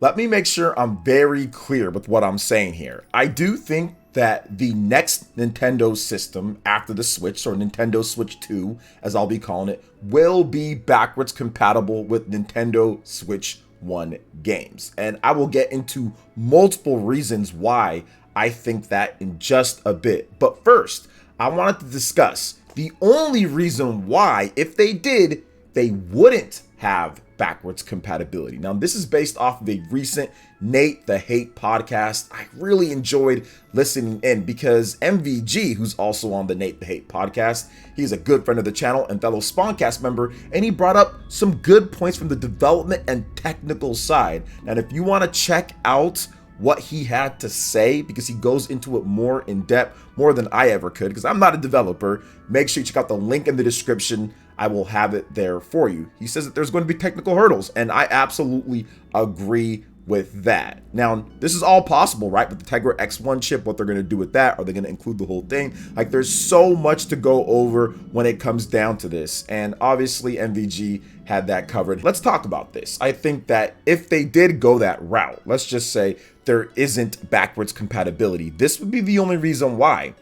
Let me make sure I'm very clear with what I'm saying here. I do think that the next Nintendo system after the Switch, or Nintendo Switch 2, as I'll be calling it, will be backwards compatible with Nintendo Switch 1 games. And I will get into multiple reasons why I think that in just a bit. But first, I wanted to discuss the only reason why, if they did, they wouldn't have backwards compatibility. Now, this is based off of a recent Nate the Hate podcast. I really enjoyed listening in because MVG, who's also on the Nate the Hate podcast, he's a good friend of the channel and fellow Spawncast member, and he brought up some good points from the development and technical side. And if you want to check out what he had to say, because he goes into it more in depth, more than I ever could, because I'm not a developer, make sure you check out the link in the description. I will have it there for you. He says that there's going to be technical hurdles, and I absolutely agree with that. Now, this is all possible, right? With the Tegra X1 chip, what they're going to do with that? Are they going to include the whole thing? Like, there's so much to go over when it comes down to this, and obviously MVG had that covered. Let's talk about this. I think that if they did go that route, let's just say there isn't backwards compatibility, this would be the only reason why.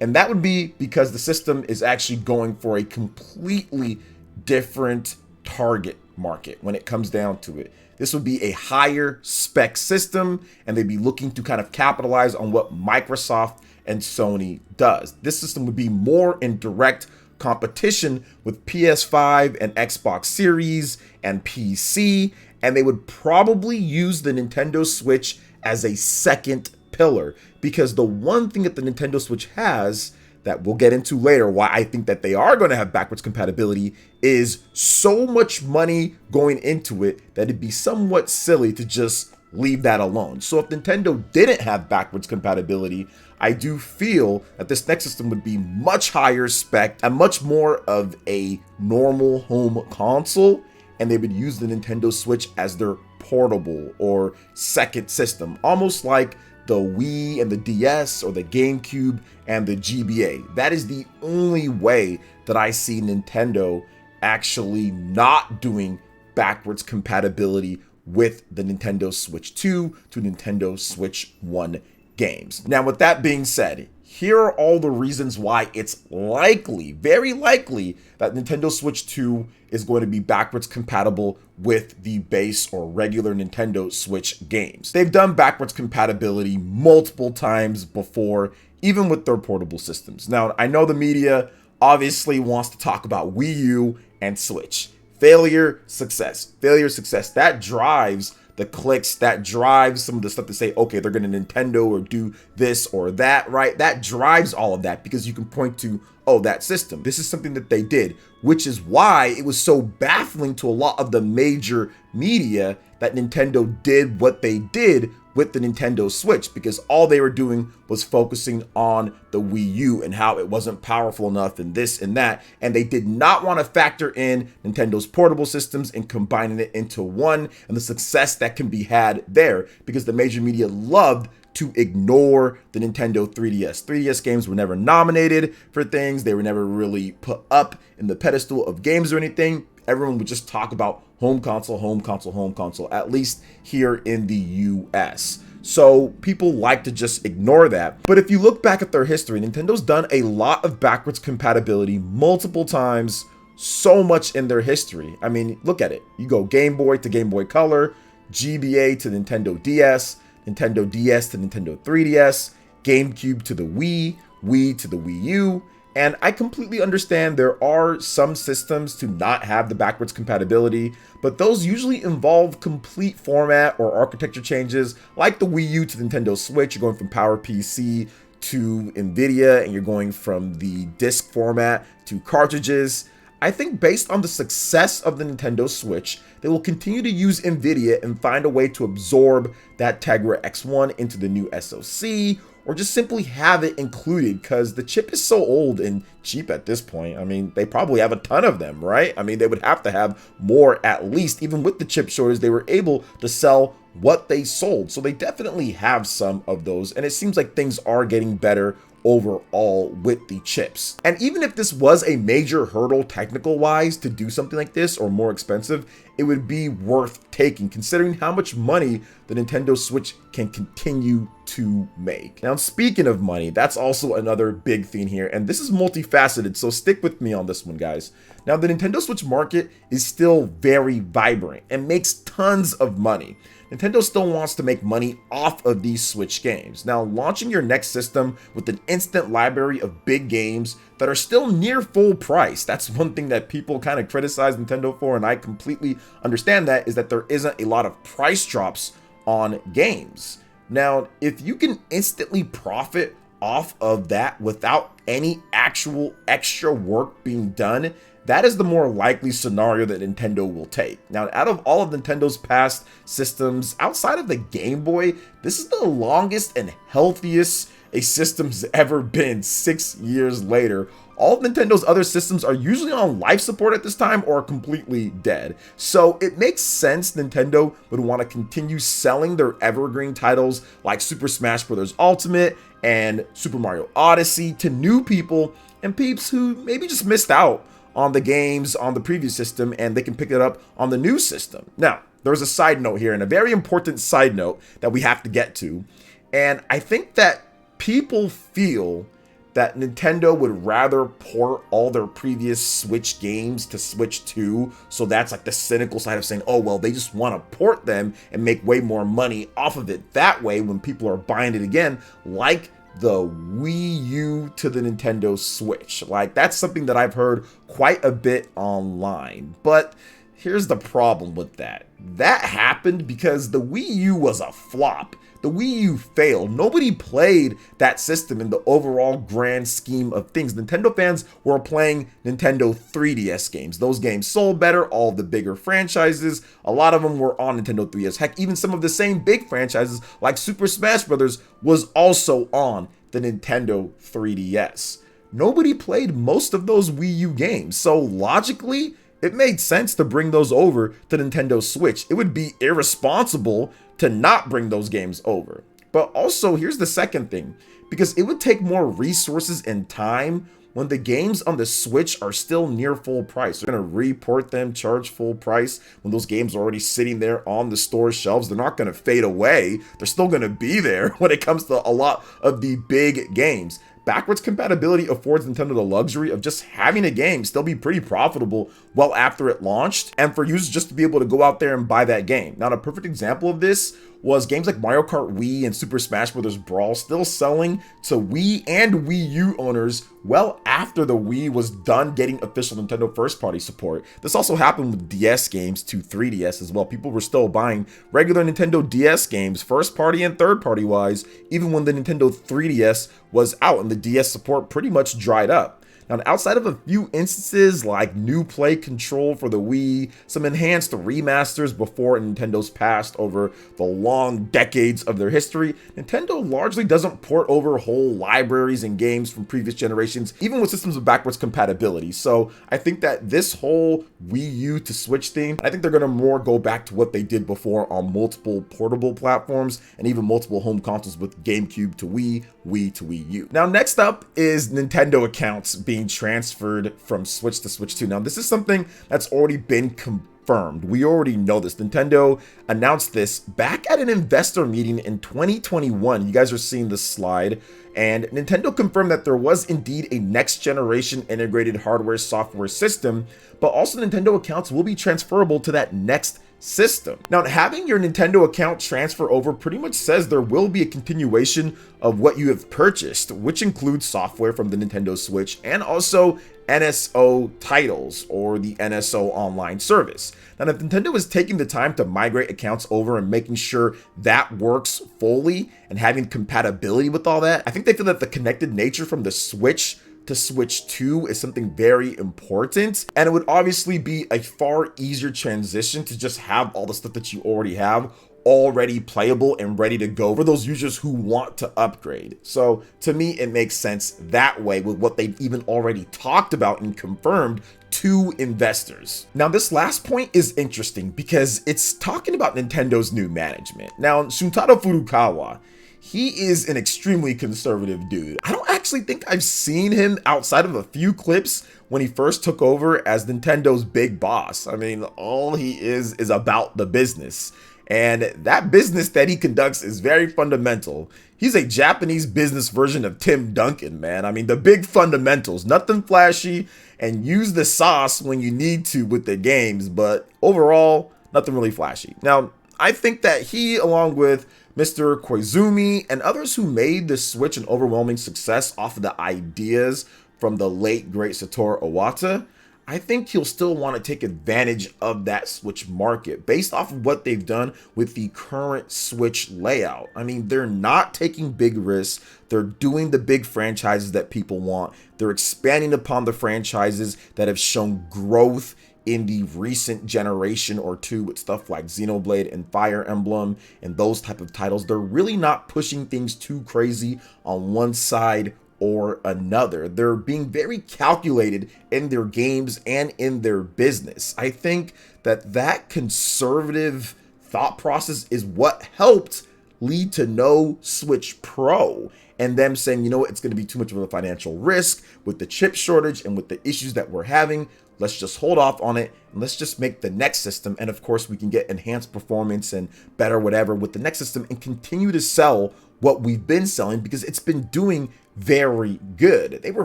And that would be because the system is actually going for a completely different target market when it comes down to it. This would be a higher spec system, and they'd be looking to kind of capitalize on what Microsoft and Sony does. This system would be more in direct competition with PS5 and Xbox Series and PC, and they would probably use the Nintendo Switch as a second pillar, because the one thing that the Nintendo Switch has that we'll get into later, why I think that they are going to have backwards compatibility, is so much money going into it that it'd be somewhat silly to just leave that alone. So if Nintendo didn't have backwards compatibility, I do feel that this next system would be much higher spec and much more of a normal home console, and they would use the Nintendo Switch as their portable or second system, almost like the Wii and the DS, or the GameCube and the GBA. That is the only way that I see Nintendo actually not doing backwards compatibility with the Nintendo Switch 2 to Nintendo Switch 1 games. Now, with that being said, here are all the reasons why it's likely, very likely, that Nintendo Switch 2 is going to be backwards compatible with the base or regular Nintendo Switch games. They've done backwards compatibility multiple times before, even with their portable systems. Now, I know the media obviously wants to talk about Wii U and Switch. Failure, success. Failure, success. That drives the clicks, that drives some of the stuff to say, okay, they're going to Nintendo or do this or that, right? That drives all of that because you can point to, oh, that system. This is something that they did, which is why it was so baffling to a lot of the major media that Nintendo did what they did with the Nintendo Switch, because all they were doing was focusing on the Wii U and how it wasn't powerful enough and this and that, and they did not want to factor in Nintendo's portable systems and combining it into one, and the success that can be had there, because the major media loved to ignore the Nintendo 3DS. 3DS games were never nominated for things. They were never really put up in the pedestal of games or anything. Everyone would just talk about home console, home console, home console, at least here in the US. So people like to just ignore that. But if you look back at their history, Nintendo's done a lot of backwards compatibility multiple times, so much in their history. I mean, look at it. You go Game Boy to Game Boy Color, GBA to Nintendo DS, Nintendo DS to Nintendo 3DS, GameCube to the Wii, Wii to the Wii U. And I completely understand there are some systems to not have the backwards compatibility, but those usually involve complete format or architecture changes, like the Wii U to the Nintendo Switch. You're going from PowerPC to NVIDIA, and you're going from the disc format to cartridges. I think based on the success of the Nintendo Switch, they will continue to use NVIDIA and find a way to absorb that Tegra X1 into the new SoC, or just simply have it included, because the chip is so old and cheap at this point. I mean, they probably have a ton of them, right? I mean, they would have to have more at least. Even with the chip shortage, they were able to sell what they sold. So they definitely have some of those, and it seems like things are getting better overall with the chips. And even if this was a major hurdle technical wise to do something like this, or more expensive, it would be worth taking, considering how much money the Nintendo Switch can continue to make. Now, speaking of money, that's also another big thing here, and this is multifaceted, so stick with me on this one, guys. Now, the Nintendo Switch market is still very vibrant and makes tons of money. Nintendo still wants to make money off of these Switch games. Now, launching your next system with an instant library of big games that are still near full price, that's one thing that people kind of criticize Nintendo for, and I completely understand that, is that there isn't a lot of price drops on games. Now, if you can instantly profit off of that without any actual extra work being done, that is the more likely scenario that Nintendo will take. Now, out of all of Nintendo's past systems, outside of the Game Boy, this is the longest and healthiest a system's ever been 6 years later. All of Nintendo's other systems are usually on life support at this time or completely dead. So it makes sense Nintendo would want to continue selling their evergreen titles like Super Smash Bros. Ultimate and Super Mario Odyssey to new people and peeps who maybe just missed out on the games on the previous system, and they can pick it up on the new system. Now, there's a side note here, and a very important side note that we have to get to. And I think that people feel that Nintendo would rather port all their previous Switch games to Switch 2. So that's like the cynical side of saying, oh, well, they just want to port them and make way more money off of it. That way, when people are buying it again, like the Wii U to the Nintendo Switch. Like, that's something that I've heard quite a bit online. But here's the problem with that. That happened because the Wii U was a flop. The Wii U failed. Nobody played that system in the overall grand scheme of things. Nintendo fans were playing Nintendo 3DS games. Those games sold better, all the bigger franchises. A lot of them were on Nintendo 3DS. Heck, even some of the same big franchises like Super Smash Bros. Was also on the Nintendo 3DS. Nobody played most of those Wii U games. So logically, it made sense to bring those over to Nintendo Switch. It would be irresponsible to not bring those games over. But also, here's the second thing, because it would take more resources and time when the games on the Switch are still near full price. They're gonna report them, charge full price when those games are already sitting there on the store shelves. They're not gonna fade away. They're still gonna be there when it comes to a lot of the big games. Backwards compatibility affords Nintendo the luxury of just having a game still be pretty profitable well after it launched, and for users just to be able to go out there and buy that game. Now, a perfect example of this was games like Mario Kart Wii and Super Smash Bros. Brawl still selling to Wii and Wii U owners well after the Wii was done getting official Nintendo first-party support. This also happened with DS games to 3DS as well. People were still buying regular Nintendo DS games, first-party and third-party wise, even when the Nintendo 3DS was out and the DS support pretty much dried up. Now, outside of a few instances like new play control for the Wii, some enhanced remasters before Nintendo's passed over the long decades of their history, Nintendo largely doesn't port over whole libraries and games from previous generations, even with systems of backwards compatibility. So I think that this whole Wii U to Switch thing, I think they're going to more go back to what they did before on multiple portable platforms and even multiple home consoles with GameCube to Wii, Wii to Wii U. Now, next up is Nintendo accounts being transferred from Switch to Switch 2. Now, this is something that's already been confirmed. We already know this. Nintendo announced this back at an investor meeting in 2021. You guys are seeing this slide. And Nintendo confirmed that there was indeed a next generation integrated hardware software system, but also Nintendo accounts will be transferable to that next system. Now, having your Nintendo account transfer over pretty much says there will be a continuation of what you have purchased, which includes software from the Nintendo Switch and also NSO titles or the NSO online service. Now, if Nintendo is taking the time to migrate accounts over and making sure that works fully and having compatibility with all that, I think they feel that the connected nature from the Switch to Switch 2 is something very important, and it would obviously be a far easier transition to just have all the stuff that you already have already playable and ready to go for those users who want to upgrade. So to me, it makes sense that way with what they've even already talked about and confirmed to investors. Now, this last point is interesting because it's talking about Nintendo's new management. Now, Shuntaro Furukawa, he is an extremely conservative dude. I don't actually think I've seen him outside of a few clips when he first took over as Nintendo's big boss. I mean, all he is about the business. And that business that he conducts is very fundamental. He's a Japanese business version of Tim Duncan, man. I mean, the big fundamentals, nothing flashy, and use the sauce when you need to with the games, but overall, nothing really flashy. Now, I think that he, along with Mr. Koizumi and others who made the Switch an overwhelming success off of the ideas from the late great Satoru Iwata, I think he'll still want to take advantage of that Switch market based off of what they've done with the current Switch layout. I mean, they're not taking big risks. They're doing the big franchises that people want. They're expanding upon the franchises that have shown growth in the recent generation or two with stuff like Xenoblade and Fire Emblem and those type of titles. They're really not pushing things too crazy on one side or another. They're being very calculated in their games and in their business. I think that conservative thought process is what helped lead to no Switch Pro and them saying, you know what, it's going to be too much of a financial risk with the chip shortage and with the issues that we're having. Let's just hold off on it and let's just make the next system. And of course, we can get enhanced performance and better whatever with the next system and continue to sell what we've been selling because it's been doing very good. They were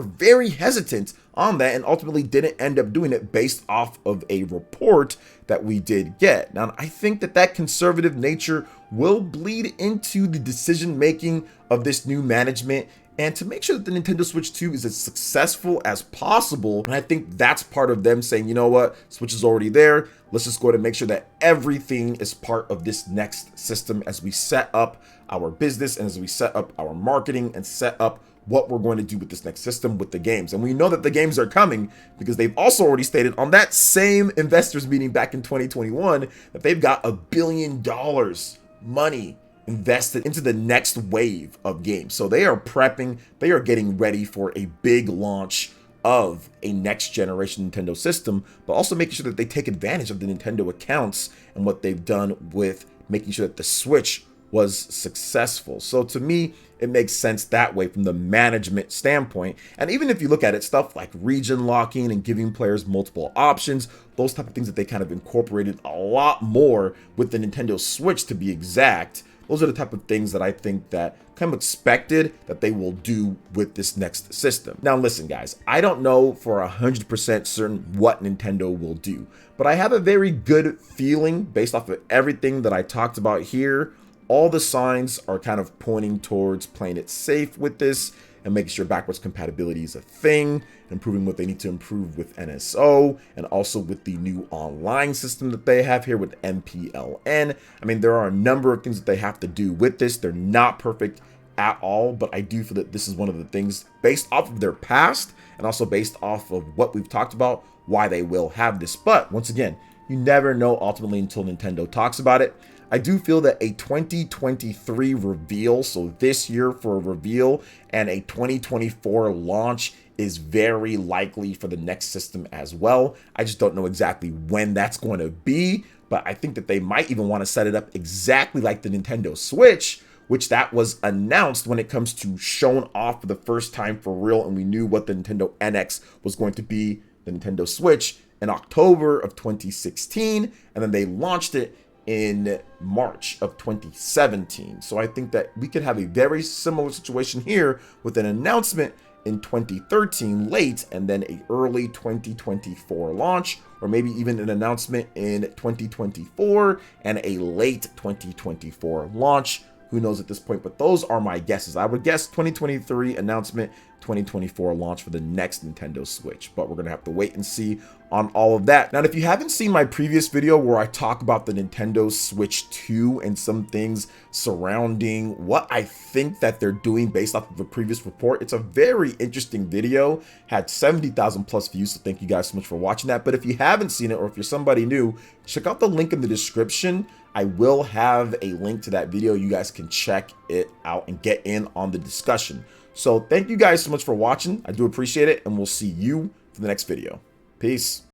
very hesitant on that and ultimately didn't end up doing it based off of a report that we did get. Now, I think that conservative nature will bleed into the decision making of this new management and to make sure that the Nintendo Switch 2 is as successful as possible. And I think that's part of them saying, you know what, Switch is already there. Let's just go ahead and make sure that everything is part of this next system as we set up our business and as we set up our marketing and set up what we're going to do with this next system with the games. And we know that the games are coming because they've also already stated on that same investors meeting back in 2021 that they've got $1 billion money invested into the next wave of games. So they are prepping, they are getting ready for a big launch of a next generation Nintendo system, but also making sure that they take advantage of the Nintendo accounts and what they've done with making sure that the Switch was successful. So to me, it makes sense that way from the management standpoint. And even if you look at it, stuff like region locking and giving players multiple options, those type of things that they kind of incorporated a lot more with the Nintendo Switch to be exact. Those are the type of things that I think that kind of expected that they will do with this next system. Now, listen, guys, I don't know for 100% certain what Nintendo will do, but I have a very good feeling based off of everything that I talked about here. All the signs are kind of pointing towards playing it safe with this and making sure backwards compatibility is a thing, improving what they need to improve with NSO, and also with the new online system that they have here with MPLN. I mean, there are a number of things that they have to do with this. They're not perfect at all, but I do feel that this is one of the things based off of their past and also based off of what we've talked about, why they will have this. But once again, you never know ultimately until Nintendo talks about it. I do feel that a 2023 reveal, so this year for a reveal, and a 2024 launch is very likely for the next system as well. I just don't know exactly when that's going to be, but I think that they might even want to set it up exactly like the Nintendo Switch, which that was announced when it comes to shown off for the first time for real, and we knew what the Nintendo NX was going to be, the Nintendo Switch, in October of 2016, and then they launched it in March of 2017. So I think that we could have a very similar situation here with an announcement in 2013 late and then a early 2024 launch, or maybe even an announcement in 2024 and a late 2024 launch. Who knows at this point, but those are my guesses. I would guess 2023 announcement, 2024 launch for the next Nintendo Switch, but we're gonna have to wait and see on all of that. Now, if you haven't seen my previous video where I talk about the Nintendo Switch 2 and some things surrounding what I think that they're doing based off of a previous report, it's a very interesting video, had 70,000 plus views, so thank you guys so much for watching that. But if you haven't seen it, or if you're somebody new, check out the link in the description. I will have a link to that video. You guys can check it out and get in on the discussion. So thank you guys so much for watching. I do appreciate it, and we'll see you for the next video. Peace.